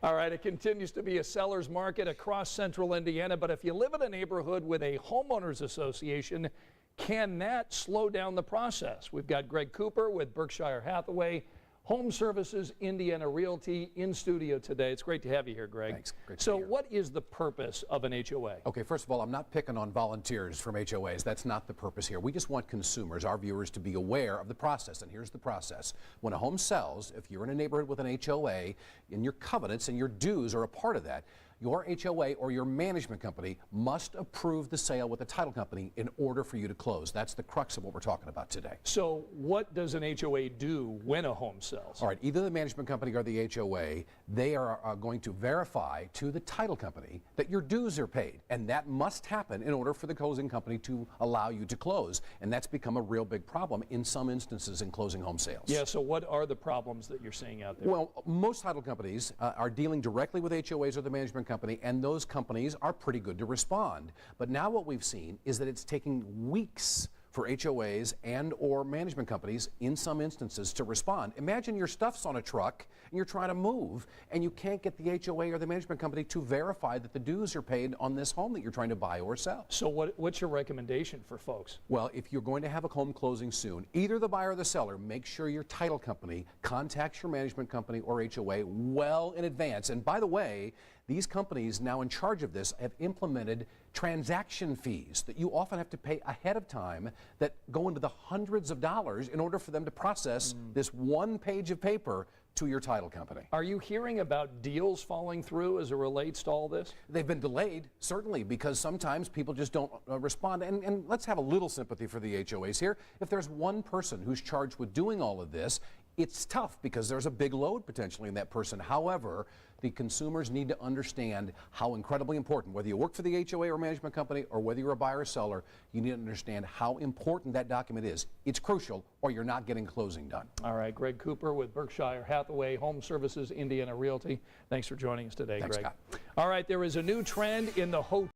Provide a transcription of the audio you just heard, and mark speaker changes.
Speaker 1: All right, it continues to be a seller's market across central Indiana, but if you live in a neighborhood with a homeowners association, can that slow down the process? We've got Greg Cooper with Berkshire Hathaway Home Services Indiana Realty in studio today. It's great to have you here, Greg.
Speaker 2: Thanks. Great to
Speaker 1: So
Speaker 2: be here.
Speaker 1: what is the purpose of an HOA?
Speaker 2: Okay, first of all, I'm not picking on volunteers from HOAs. That's not the purpose here. We just want consumers, our viewers, to be aware of the process. And here's the process. When a home sells, if you're in a neighborhood with an HOA, and your covenants and your dues are a part of that, your HOA or your management company must approve the sale with the title company in order for you to close. That's the crux of what we're talking about today.
Speaker 1: So what does an HOA do when a home sells?
Speaker 2: All right, either the management company or the HOA, they are going to verify to the title company that your dues are paid. And that must happen in order for the closing company to allow you to close. And that's become a real big problem in some instances in closing home sales.
Speaker 1: Yeah, so what are the problems that you're seeing out there?
Speaker 2: Well, most title companies are dealing directly with HOAs or the management company, and those companies are pretty good to respond. But now what we've seen is that it's taking weeks for HOAs and or management companies in some instances to respond. Imagine your stuff's on a truck and you're trying to move and you can't get the HOA or the management company to verify that the dues are paid on this home that you're trying to buy or sell.
Speaker 1: So what's your recommendation for folks?
Speaker 2: Well, if you're going to have a home closing soon, either the buyer or the seller, make sure your title company contacts your management company or HOA well in advance. And by the way, these companies now in charge of this have implemented transaction fees that you often have to pay ahead of time that go into the hundreds of dollars in order for them to process this one page of paper to your title company.
Speaker 1: Are you hearing about deals falling through as it relates to all this?
Speaker 2: They've been delayed, certainly, because sometimes people just don't respond. And let's have a little sympathy for the HOAs here. If there's one person who's charged with doing all of this, it's tough because there's a big load potentially in that person. However, the consumers need to understand how incredibly important, whether you work for the HOA or management company or whether you're a buyer or seller, you need to understand how important that document is. It's crucial or you're not getting closing done.
Speaker 1: All right, Greg Cooper with Berkshire Hathaway Home Services Indiana Realty. Thanks for joining us today,
Speaker 2: Thanks,
Speaker 1: Greg.
Speaker 2: Scott.
Speaker 1: All right, there is a new trend in the hotel